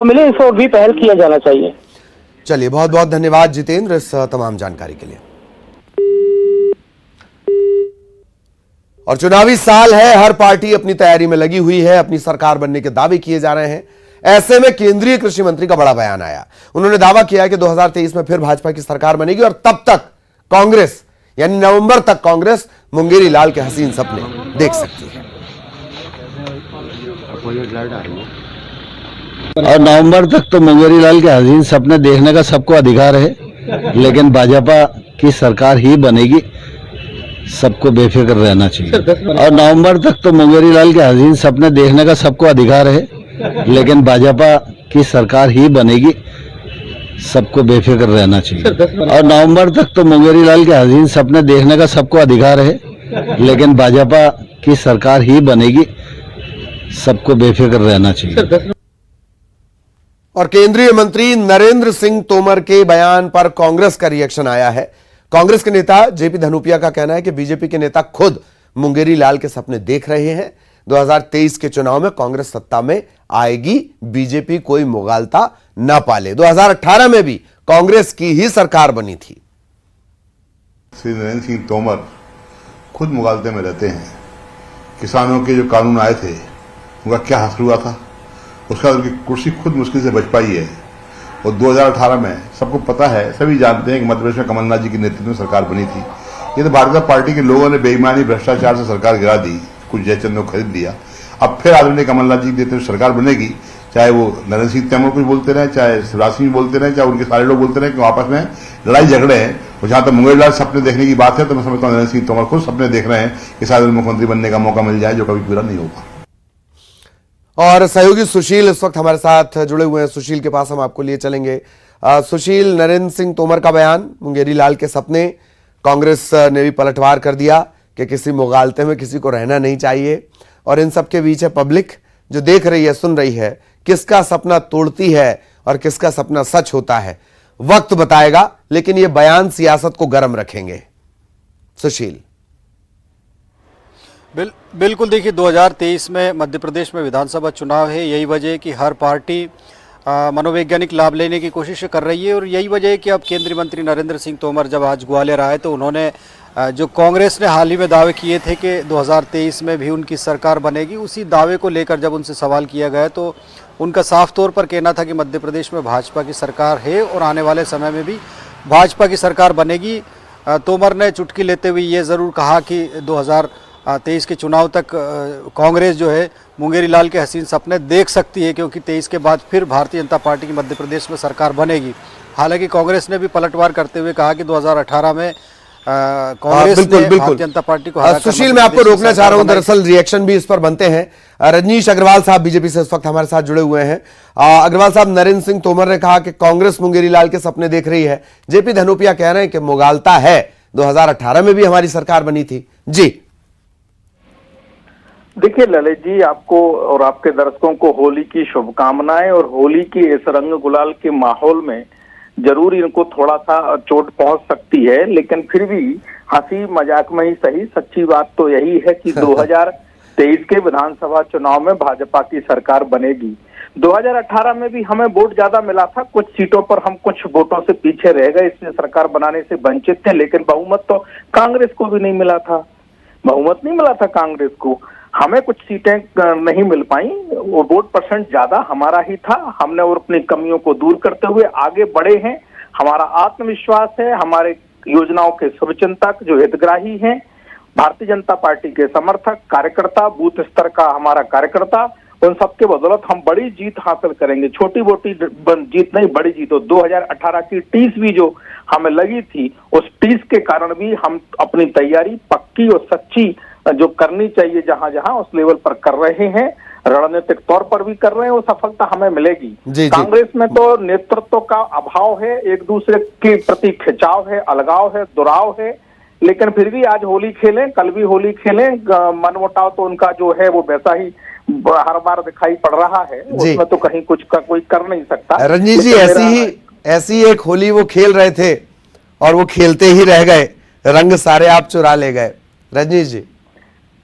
मिले, इस और भी पहल किया जाना चाहिए। चलिए, बहुत बहुत धन्यवाद जितेंद्र इस तमाम जानकारी के लिए। और चुनावी साल है, हर पार्टी अपनी तैयारी में लगी हुई है, अपनी सरकार बनने के दावे किए जा रहे हैं। ऐसे में केंद्रीय कृषि मंत्री का बड़ा बयान आया। उन्होंने दावा किया कि 2023 में फिर भाजपा की सरकार बनेगी और तब तक कांग्रेस, यानी नवंबर तक कांग्रेस मुंगेरी लाल के हसीन सपने देख सकती है। और नवंबर तक तो मुंगेरी लाल के हसीन सपने देखने का सबको अधिकार है, लेकिन भाजपा की सरकार ही बनेगी, सबको बेफिक्र रहना चाहिए। और नवंबर तक तो मुंगेरी लाल के हसीन सपने देखने का सबको अधिकार है, लेकिन भाजपा की सरकार ही बनेगी, सबको बेफिक्र रहना चाहिए। और नवंबर तक तो मुंगेरी लाल के हसीन सपने देखने का सबको अधिकार है, लेकिन भाजपा की सरकार ही बनेगी, सबको बेफिक्र रहना चाहिए। और केंद्रीय मंत्री नरेंद्र सिंह तोमर के बयान पर कांग्रेस का रिएक्शन आया है। कांग्रेस के नेता जेपी धनोपिया का कहना है कि बीजेपी के नेता खुद मुंगेरी लाल के सपने देख रहे हैं। 2023 के चुनाव में कांग्रेस सत्ता में आएगी, बीजेपी कोई मुगालता न पाले। 2018 में भी कांग्रेस की ही सरकार बनी थी। श्री नरेंद्र सिंह तोमर खुद मुगालते में रहते हैं। किसानों के जो कानून आए थे उनका क्या हासिल हुआ था, उसका उनकी कुर्सी खुद मुश्किल से बच पाई है। और 2018 में सबको पता है, सभी जानते हैं कि मध्य प्रदेश में कमलनाथ जी के नेतृत्व में सरकार बनी थी। ये तो भारतीय जनता पार्टी के लोगों ने बेईमानी भ्रष्टाचार से सरकार गिरा दी, कुछ जयचंद को खरीद लिया। अब फिर आदरणीय कमलनाथ जी के नेतृत्व में सरकार बनेगी, चाहे वो नरेंद्र सिंह तोमर कुछ बोलते रहे, चाहे शिवराज सिंह बोलते रहे, चाहे उनके सारे लोग बोलते रहे कि आपस में लड़ाई झगड़े हैं। और जहां तक मुंगेरी लाल सपने देखने की बात है, तो मैं समझता हूँ नरेंद्र सिंह तोमर खुद सपने देख रहे हैं कि शायद मुख्यमंत्री बनने का मौका मिल जाए, जो कभी पूरा नहीं होगा। और सहयोगी सुशील इस वक्त हमारे साथ जुड़े हुए हैं। सुशील के पास हम आपको लिए चलेंगे। सुशील, नरेंद्र सिंह तोमर का बयान, मुंगेरी लाल के सपने, कांग्रेस ने भी पलटवार कर दिया कि किसी मुगालते में किसी को रहना नहीं चाहिए। और इन सब के बीच है पब्लिक जो देख रही है, सुन रही है, किसका सपना तोड़ती है और किसका सपना सच होता है, वक्त बताएगा। लेकिन ये बयान सियासत को गर्म रखेंगे। सुशील। बिल्कुल, देखिए 2023 में मध्य प्रदेश में विधानसभा चुनाव है। यही वजह है कि हर पार्टी मनोवैज्ञानिक लाभ लेने की कोशिश कर रही है। और यही वजह है कि अब केंद्रीय मंत्री नरेंद्र सिंह तोमर जब आज ग्वालियर आए तो उन्होंने जो कांग्रेस ने हाल ही में दावे किए थे कि 2023 में भी उनकी सरकार बनेगी, उसी दावे को लेकर जब उनसे सवाल किया गया तो उनका साफ तौर पर कहना था कि मध्य प्रदेश में भाजपा की सरकार है और आने वाले समय में भी भाजपा की सरकार बनेगी। तोमर ने चुटकी लेते हुए ये ज़रूर कहा कि 2023 के चुनाव तक कांग्रेस जो है मुंगेरी लाल के हसीन सपने देख सकती है, क्योंकि 23 के बाद फिर भारतीय जनता पार्टी की मध्य प्रदेश में सरकार बनेगी। हालांकि कांग्रेस ने भी पलटवार करते हुए कहा कि 2018 में कांग्रेस ने भारतीय जनता पार्टी को सुशील, मैं आपको रोकना चाह रहा हूं, दरअसल रिएक्शन भी इस पर बनते हैं। रजनीश अग्रवाल साहब बीजेपी से इस वक्त हमारे साथ जुड़े हुए हैं। अग्रवाल साहब, नरेंद्र सिंह तोमर ने कहा कि कांग्रेस मुंगेरी लाल के सपने देख रही है, जेपी धनोपिया कह रहे हैं कि मुगालता है, 2018 में भी हमारी सरकार बनी थी। जी देखिए ललित जी, आपको और आपके दर्शकों को होली की शुभकामनाएं। और होली के इस रंग गुलाल के माहौल में जरूर इनको थोड़ा सा चोट पहुंच सकती है, लेकिन फिर भी हंसी मजाक में ही सही, सच्ची बात तो यही है कि 2023 के विधानसभा चुनाव में भाजपा की सरकार बनेगी। 2018 में भी हमें वोट ज्यादा मिला था, कुछ सीटों पर हम कुछ वोटों से पीछे रह गए, इसलिए सरकार बनाने से वंचित थे। लेकिन बहुमत तो कांग्रेस को भी नहीं मिला था, बहुमत नहीं मिला था कांग्रेस को। हमें कुछ सीटें नहीं मिल पाई, वो वोट परसेंट ज्यादा हमारा ही था। हमने और अपनी कमियों को दूर करते हुए आगे बढ़े हैं। हमारा आत्मविश्वास है, हमारे योजनाओं के शुभचिंतक जो हितग्राही हैं, भारतीय जनता पार्टी के समर्थक, कार्यकर्ता, बूथ स्तर का हमारा कार्यकर्ता, उन सबके बदौलत हम बड़ी जीत हासिल करेंगे। छोटी मोटी जीत नहीं, बड़ी जीत। 2018 की टीस भी जो हमें लगी थी, उस टीस के कारण भी हम अपनी तैयारी पक्की और सच्ची जो करनी चाहिए जहां जहां उस लेवल पर कर रहे हैं, रणनीतिक तौर पर भी कर रहे हैं, वो सफलता हमें मिलेगी। कांग्रेस में तो नेतृत्व का अभाव है, एक दूसरे के प्रति खिंचाव है, अलगाव है, दुराव है। लेकिन फिर भी आज होली खेलें, कल भी होली खेलें, मनमुटाव तो उनका जो है वो वैसा ही हर बार दिखाई पड़ रहा है, उसमें तो कहीं कुछ कोई कर नहीं सकता। रजनीश जी, ऐसी एक होली वो खेल रहे थे और वो खेलते ही रह गए, रंग सारे आप चुरा ले गए। रजनीश जी,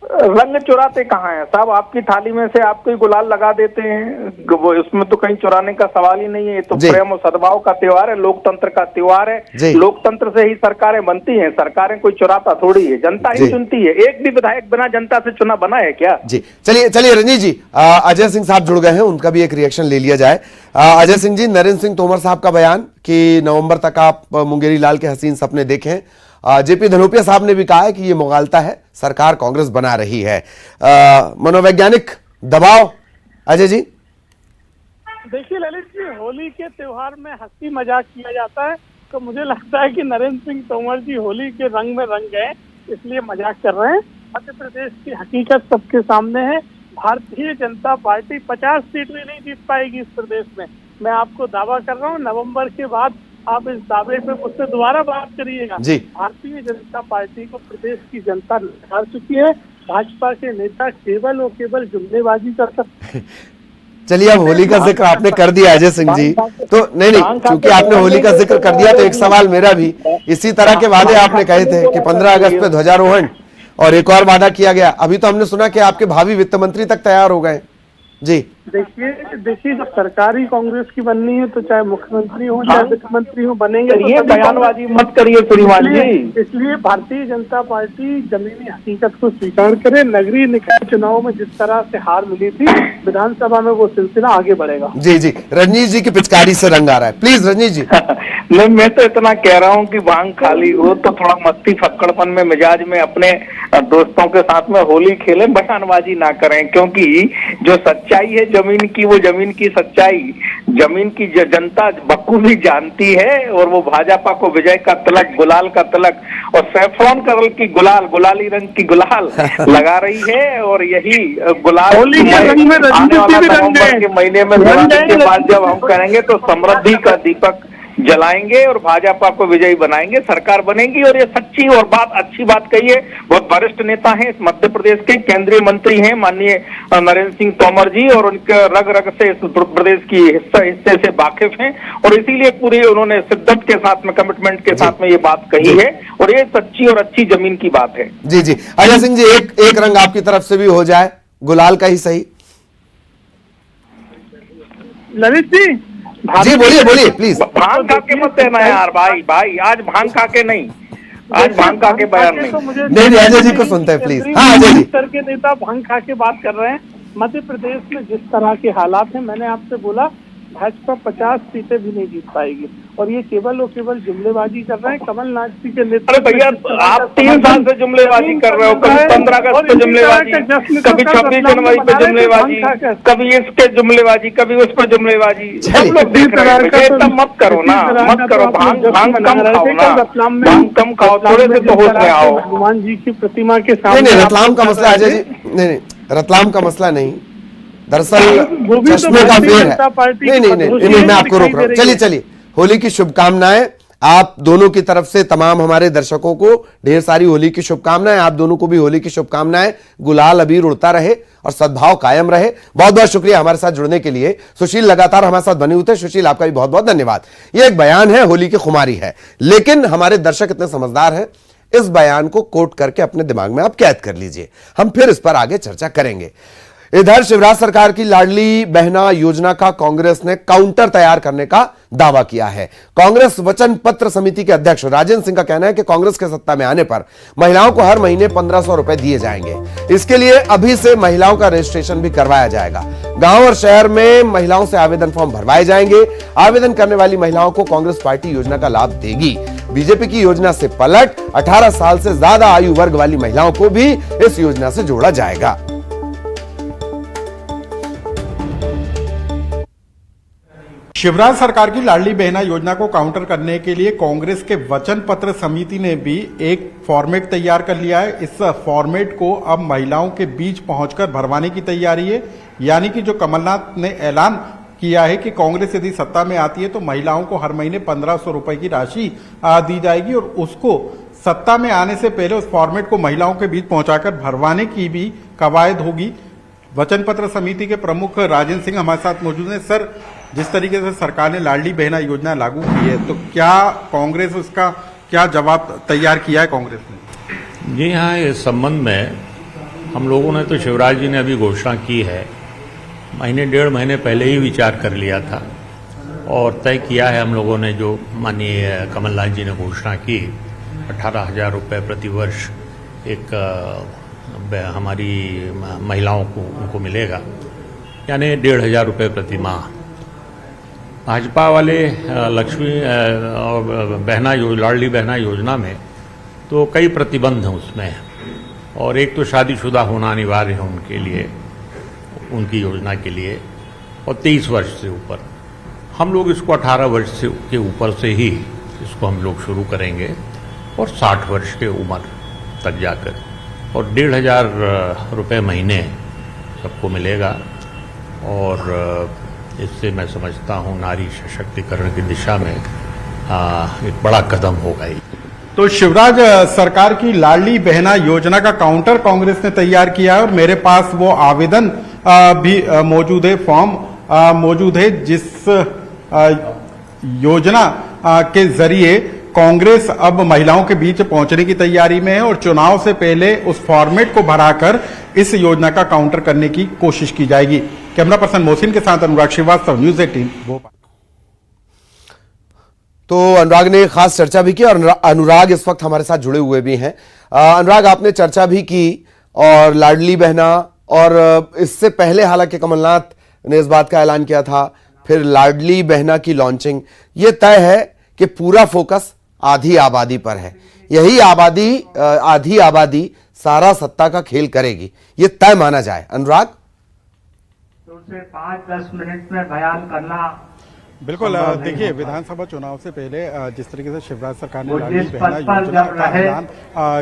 रंग चुराते कहाँ हैं साहब? आपकी थाली में से आप कोई गुलाल लगा देते हैं, वो उसमें तो कहीं चुराने का सवाल ही नहीं है। ये तो प्रेम और सद्भाव का त्योहार है, लोकतंत्र का त्योहार है। लोकतंत्र से ही सरकारें बनती हैं, सरकारें कोई चुराता थोड़ी है, जनता ही चुनती है। एक भी विधायक बिना जनता से चुना बना है क्या? जी चलिए रंजीत जी, अजय सिंह साहब जुड़ गए हैं, उनका भी एक रिएक्शन ले लिया जाए। अजय सिंह जी, नरेंद्र सिंह तोमर साहब का बयान कि नवंबर तक आप मुंगेरी लाल के हसीन सपने देखें। जेपी धनोपिया साहब ने भी कहा है कि ये मुगालता है, सरकार कांग्रेस बना रही है। मनोवैज्ञानिक दबाव, अजय जी। देखिए ललित जी, होली के त्योहार में हंसी मजाक किया जाता है, तो मुझे लगता है कि नरेंद्र सिंह तोमर जी होली के रंग में रंग गए, इसलिए मजाक कर रहे हैं। मध्य प्रदेश की हकीकत सबके सामने है। भारतीय जनता पार्टी 50 सीट भी नहीं जीत पाएगी इस प्रदेश में। मैं आपको दावा कर रहा हूँ, नवंबर के बाद आप इस दावे पे मुझसे दोबारा बात करिएगा। भारतीय जनता पार्टी को प्रदेश की जनता नकार चुकी है। भाजपा के नेता केवल और केवल जुमलेबाजी कर सकते। चलिए, अब होली का जिक्र आपने कर दिया अजय सिंह जी, तो नहीं क्योंकि आपने होली का जिक्र कर दिया तो एक सवाल मेरा भी। इसी तरह के वादे आपने कहे थे कि 15 अगस्त पे ध्वजारोहण, और एक और वादा किया गया। अभी तो हमने सुना कि आपके भावी वित्त मंत्री तक तैयार हो गए। जी देखिए जब सरकार ही कांग्रेस की बननी है तो चाहे मुख्यमंत्री हो चाहे वित्त मंत्री हो बनेंगे। ये बयानबाजी मत करिए श्रीमान जी। इसलिए भारतीय जनता पार्टी जमीनी हकीकत को स्वीकार करे। नगरीय निकाय चुनाव में जिस तरह से हार मिली थी, विधानसभा में वो सिलसिला आगे बढ़ेगा। जी रजनीश जी की पिचकारी से रंग आ रहा है, प्लीज रजनीश जी। नहीं, मैं तो इतना कह रहा हूँ कि भांग खाली हो तो थोड़ा मस्ती फक्कड़पन में मिजाज में अपने दोस्तों के साथ में होली खेलें, बयानबाजी ना करें। क्योंकि जो सच्चाई है जमीन की, वो जमीन की सच्चाई जमीन की जनता बखूबी जानती है। और वो भाजपा को विजय का तिलक, गुलाल का तिलक और सैफरॉन कलर की गुलाल, गुलाली रंग की गुलाल लगा रही है। और यही गुलाल होली के रंग में आने वाला नवंबर के महीने में दिवाली के बाद जब हम करेंगे तो समृद्धि का दीपक जलाएंगे और भाजपा को विजयी बनाएंगे, सरकार बनेगी। और ये सच्ची और बात अच्छी बात कही है। बहुत वरिष्ठ नेता हैं इस मध्य प्रदेश के, केंद्रीय मंत्री हैं माननीय नरेंद्र सिंह तोमर जी, और उनके रग रग से इस प्रदेश की हिस्से से वाकिफ हैं। और इसीलिए पूरी उन्होंने शिद्दत के साथ में, कमिटमेंट के साथ में ये बात कही है। और ये सच्ची और अच्छी जमीन की बात है। जी अजय सिंह जी, एक रंग आपकी तरफ से भी हो जाए, गुलाल का ही सही। ललित जी बोलिए प्लीज। भांग खा के मत देना यार भाई, आज भांग खा के नहीं, आज भांग खा के बयान नहीं। अजय जी को सुनते हैं प्लीज। हाँ अजय जी। स्तर के नेता भांग खा के बात कर रहे हैं। मध्य प्रदेश में जिस तरह के हालात हैं, मैंने आपसे बोला भाजपा 50 सीटें भी नहीं जीत पाएगी। और ये केवल और केवल जुमलेबाजी कर रहे हैं। कमलनाथ जी के नेतृत्व। अरे भैया, आप 3 साल से जुमलेबाजी कर रहे हो। कभी 15 अगस्त पे जुमलेबाजी, कभी 26 जनवरी पे जुमलेबाजी, कभी इसके जुमलेबाजी, कभी उस पर जुमलेबाजी। सब लोग देख रहे हैं। तब मत करो ना, मत करो। भांग कम खाओ ना, भांग कम खाओ, थोड़े से तो होश में आओ। हनुमान जी की प्रतिमा के सामने। नहीं, रतलाम का मसला अजय जी, नहीं, रतलाम का मसला नहीं, दरअसल चश्मे का फेर है। नहीं, मैं आपको रोक रहा हूं। चलिए, होली की शुभकामनाएं आप दोनों की तरफ से। तमाम हमारे दर्शकों को ढेर सारी होली की शुभकामनाएं। आप दोनों को भी होली की शुभकामनाएं। गुलाल अबीर उड़ता रहे और सद्भाव कायम रहे। बहुत बहुत शुक्रिया हमारे साथ जुड़ने के लिए। सुशील लगातार हमारे साथ बने हुए थे। सुशील, आपका भी बहुत बहुत धन्यवाद। ये एक बयान है, होली की खुमारी है, लेकिन हमारे दर्शक इतने समझदार हैं, इस बयान को कोट करके अपने दिमाग में आप कैद कर लीजिए। हम फिर इस पर आगे चर्चा करेंगे। इधर शिवराज सरकार की लाडली बहना योजना का कांग्रेस ने काउंटर तैयार करने का दावा किया है। कांग्रेस वचन पत्र समिति के अध्यक्ष राजेंद्र सिंह का कहना है कि कांग्रेस के सत्ता में आने पर महिलाओं को हर महीने 1500 रुपए दिए जाएंगे। इसके लिए अभी से महिलाओं का रजिस्ट्रेशन भी करवाया जाएगा। गांव और शहर में महिलाओं से आवेदन फॉर्म भरवाए जाएंगे। आवेदन करने वाली महिलाओं को कांग्रेस पार्टी योजना का लाभ देगी। बीजेपी की योजना से पलट 18 साल से ज्यादा आयु वर्ग वाली महिलाओं को भी इस योजना से जोड़ा जाएगा। शिवराज सरकार की लाडली बहना योजना को काउंटर करने के लिए कांग्रेस के वचन पत्र समिति ने भी एक फॉर्मेट तैयार कर लिया है। इस फॉर्मेट को अब महिलाओं के बीच पहुंचकर भरवाने की तैयारी है। यानी कि जो कमलनाथ ने ऐलान किया है कि कांग्रेस यदि सत्ता में आती है तो महिलाओं को हर महीने 1500 रुपए की राशि दी जाएगी और उसको सत्ता में आने से पहले उस फॉर्मेट को महिलाओं के बीच पहुंचाकर भरवाने की भी कवायद होगी। वचन पत्र समिति के प्रमुख राजेंद्र सिंह हमारे साथ मौजूद हैं। सर, जिस तरीके से सरकार ने लाडली बहना योजना लागू की है, तो क्या कांग्रेस उसका क्या जवाब तैयार किया है कांग्रेस ने? जी हाँ, इस संबंध में हम लोगों ने तो शिवराज जी ने अभी घोषणा की है, महीने डेढ़ महीने पहले ही विचार कर लिया था और तय किया है हम लोगों ने, जो माननीय कमलनाथ जी ने घोषणा की 18,000 रुपये प्रति वर्ष एक हमारी महिलाओं को उनको मिलेगा, यानी 1,500 रुपये प्रति माह। भाजपा वाले लक्ष्मी और लाडली बहना योजना में तो कई प्रतिबंध हैं उसमें, और एक तो शादीशुदा होना अनिवार्य है उनके लिए, उनकी योजना के लिए, और 23 वर्ष से ऊपर। हम लोग इसको 18 वर्ष के ऊपर से ही इसको हम लोग शुरू करेंगे और 60 वर्ष के उम्र तक जाकर, और 1,500 रुपये महीने सबको मिलेगा। और इससे मैं समझता हूँ नारी सशक्तिकरण की दिशा में एक बड़ा कदम होगा ये। तो शिवराज सरकार की लाडली बहना योजना का काउंटर कांग्रेस ने तैयार किया है और मेरे पास वो आवेदन भी मौजूद है, फॉर्म मौजूद है, जिस योजना के जरिए कांग्रेस अब महिलाओं के बीच पहुंचने की तैयारी में है और चुनाव से पहले उस फॉर्मेट को भराकर इस योजना का काउंटर करने की कोशिश की जाएगी। कैमरा पर्सन मोहसिन के साथ अनुराग श्रीवास्तव, न्यूज़ 18 भोपाल। तो अनुराग ने खास चर्चा भी की और अनुराग इस वक्त हमारे साथ जुड़े हुए भी हैं। अनुराग, आपने चर्चा भी की और लाडली बहना, और इससे पहले हालांकि कमलनाथ ने इस बात का ऐलान किया था, फिर लाडली बहना की लॉन्चिंग। ये तय है कि पूरा फोकस आधी आबादी पर है, यही आधी आबादी सारा सत्ता का खेल करेगी, ये तय माना जाए। अनुराग, तो उसे 5-10 मिनट में बयान करना बिल्कुल। देखिए, विधानसभा चुनाव से पहले जिस तरीके से शिवराज सरकार ने लाडली बहना योजना का ऐलान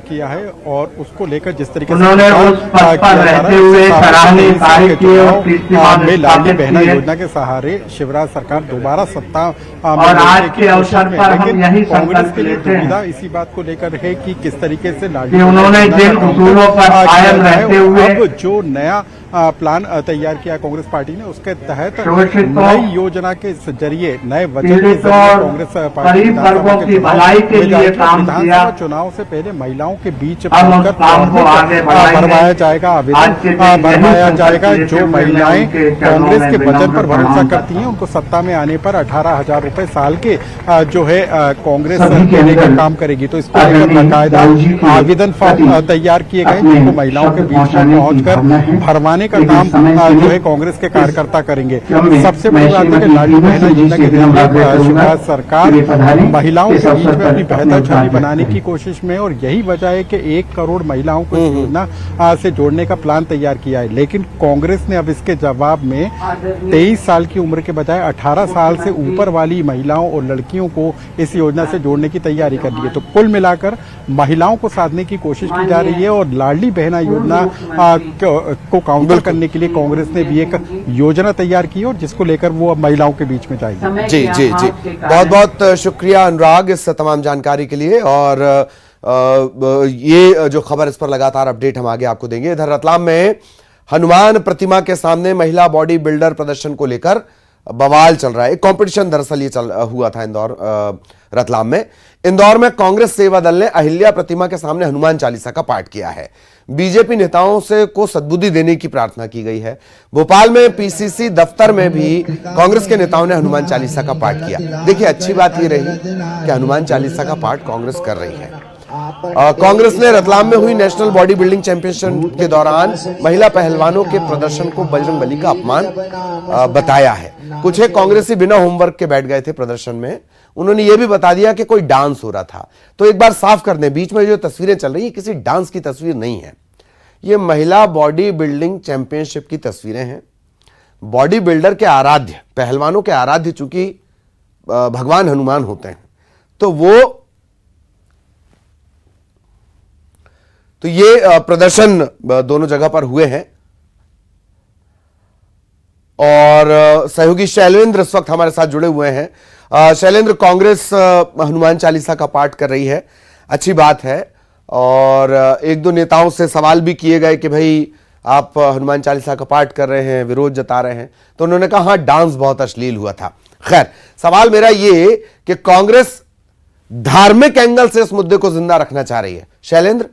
किया है और उसको लेकर जिस तरीके से लाडली बहना योजना के सहारे शिवराज सरकार दोबारा सत्ता में आज के अवसर पर हम यही कांग्रेस के लिए दुविधा इसी बात को लेकर है कि किस तरीके से लाडली उन्होंने जिन उसूलों पर कायम रहते हुए अब जो नया प्लान तैयार किया कांग्रेस पार्टी ने, उसके तहत नई योजना के जरिए, नए बजट के जरिए कांग्रेस पार्टी विधानसभा चुनाव से पहले महिलाओं के बीच भरवाया जाएगा, आवेदन भरवाया जाएगा। जो महिलाएं कांग्रेस के बजट पर भरोसा करती हैं, उनको सत्ता में आने पर 18,000 रुपए साल के जो है कांग्रेस देने का काम करेगी। तो इसको लेकर बाकायदा आवेदन फॉर्म तैयार किए गए, जिनको महिलाओं के बीच में पहुंचकर भरवाने का काम जो है कांग्रेस के कार्यकर्ता करेंगे। सबसे बड़ी बात है कि लाडली बहना योजना के जरिए शिवराज सरकार महिलाओं के बीच में अपनी बेहतर छवि बनाने की कोशिश में, और यही वजह है कि 1 करोड़ महिलाओं को इस योजना से जोड़ने का प्लान तैयार किया है। लेकिन कांग्रेस ने अब इसके जवाब में 23 साल की उम्र के बजाय 18 साल से ऊपर वाली महिलाओं और लड़कियों को इस योजना से जोड़ने की तैयारी कर ली है। तो कुल मिलाकर महिलाओं को साधने की कोशिश की जा रही है और लाडली बहना योजना को काउंटर करने के लिए कांग्रेस ने भी एक योजना तैयार की और जिसको लेकर वो अब महिलाओं के बीच में जाएगी। जी जी जी, बहुत बहुत शुक्रिया अनुराग इस तमाम जानकारी के लिए। और ये जो खबर, इस पर लगातार अपडेट हम आगे आपको देंगे। इधर रतलाम में हनुमान प्रतिमा के सामने महिला बॉडी बिल्डर प्रदर्शन को लेकर बवाल चल रहा है। एक कंपटीशन दरअसल ये हुआ था रतलाम में। इंदौर में कांग्रेस सेवा दल ने अहिल्या प्रतिमा के सामने हनुमान चालीसा का पाठ किया है। बीजेपी नेताओं से को सद्बुद्धि देने की प्रार्थना की गई है। भोपाल में पीसीसी दफ्तर में भी कांग्रेस के नेताओं ने हनुमान चालीसा का पाठ किया। देखिए, अच्छी बात ये रही कि हनुमान चालीसा का पाठ कांग्रेस कर रही है। कांग्रेस ने रतलाम में हुई नेशनल बॉडी बिल्डिंग चैंपियनशिप के दौरान महिला पहलवानों के प्रदर्शन को बजरंगबली का अपमान बताया है। कुछ एक कांग्रेसी बिना होमवर्क के बैठ गए थे प्रदर्शन में। उन्होंने ये भी बता दिया कि कोई डांस हो रहा था। तो एक बार साफ कर दें, बीच में जो तस्वीरें चल रही है किसी डांस की तस्वीर नहीं है, ये महिला बॉडी बिल्डिंग चैंपियनशिप की तस्वीरें हैं। बॉडी बिल्डर के आराध्य, पहलवानों के आराध्य चूंकि भगवान हनुमान होते हैं, तो ये प्रदर्शन दोनों जगह पर हुए हैं। और सहयोगी शैलेंद्र इस वक्त हमारे साथ जुड़े हुए हैं। शैलेंद्र, कांग्रेस हनुमान चालीसा का पाठ कर रही है, अच्छी बात है। और एक दो नेताओं से सवाल भी किए गए कि भाई आप हनुमान चालीसा का पाठ कर रहे हैं, विरोध जता रहे हैं, तो उन्होंने कहा हाँ, डांस बहुत अश्लील हुआ था। खैर, सवाल मेरा ये कि कांग्रेस धार्मिक एंगल से इस मुद्दे को जिंदा रखना चाह रही है। शैलेंद्र,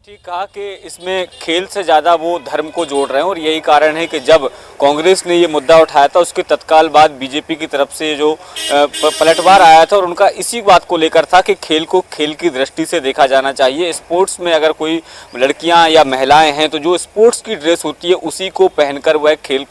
ठीक कहा कि इसमें खेल से ज़्यादा वो धर्म को जोड़ रहे हैं, और यही कारण है कि जब कांग्रेस ने ये मुद्दा उठाया था उसके तत्काल बाद बीजेपी की तरफ से जो पलटवार आया था, और उनका इसी बात को लेकर था कि खेल को खेल की दृष्टि से देखा जाना चाहिए। स्पोर्ट्स में अगर कोई लड़कियां या महिलाएं हैं तो जो स्पोर्ट्स की ड्रेस होती है उसी को पहनकर वह खेल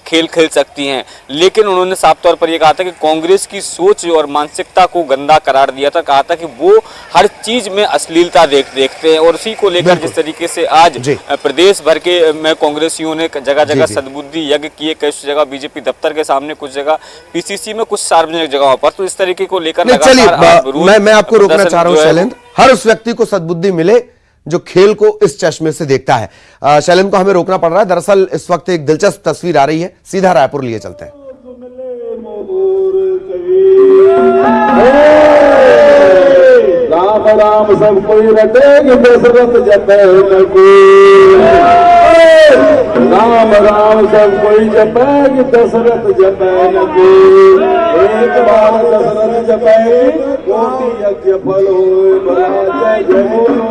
खेल सकती हैं। लेकिन उन्होंने साफ तौर पर यह कहा था कि कांग्रेस की सोच और मानसिकता को गंदा करार दिया था, कहा था कि वो हर चीज में अश्लीलता देखते हैं, और उसी को लेकर जिस तरीके से आज प्रदेश भर के में कांग्रेसियों ने जगह जगह सद्बुद्धि यज्ञ किए, कुछ जगह बीजेपी दफ्तर के सामने, कुछ जगह पीसीसी में, कुछ सार्वजनिक जगहों पर, तो इस तरीके को लेकर मैं आपको रोकना चाह रहा हूं शैलेंद्र, हर उस व्यक्ति को सद्बुद्धि मिले जो खेल को इस चश्मे से देखता है। शैलेंद्र को हमें रोकना पड़ रहा है, दरअसल इस वक्त एक दिलचस्प तस्वीर आ रही है, सीधा रायपुर लिए चलते हैं। राम राम सब कोई रटेगी दशरथ जपे न कोई, राम राम सब कोई जपेगी दशरथ जपे न कोई, एक बार दशरथ जपेगी कोटि यज्ञ फल होए बला, जय जय बोलो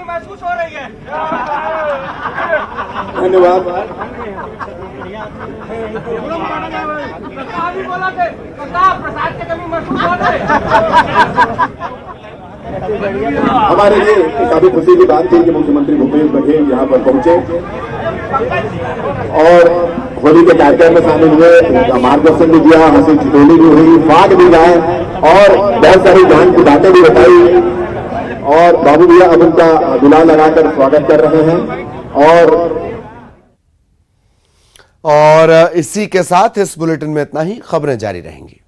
महसूस हो रही है। धन्यवाद। हमारे लिए काफी खुशी की बात थी कि मुख्यमंत्री भूपेश बघेल यहाँ पर पहुंचे और होली के कार्यक्रम में शामिल हुए, मार्गदर्शन भी दिया, हंसी ठिठोली भी हुई, फाट भी गाए और बहुत सारी ज्ञान की बातें भी बताई, और बाबू भैया अब उनका दुला लगाकर स्वागत कर रहे हैं। और इसी के साथ इस बुलेटिन में इतना ही, खबरें जारी रहेंगी।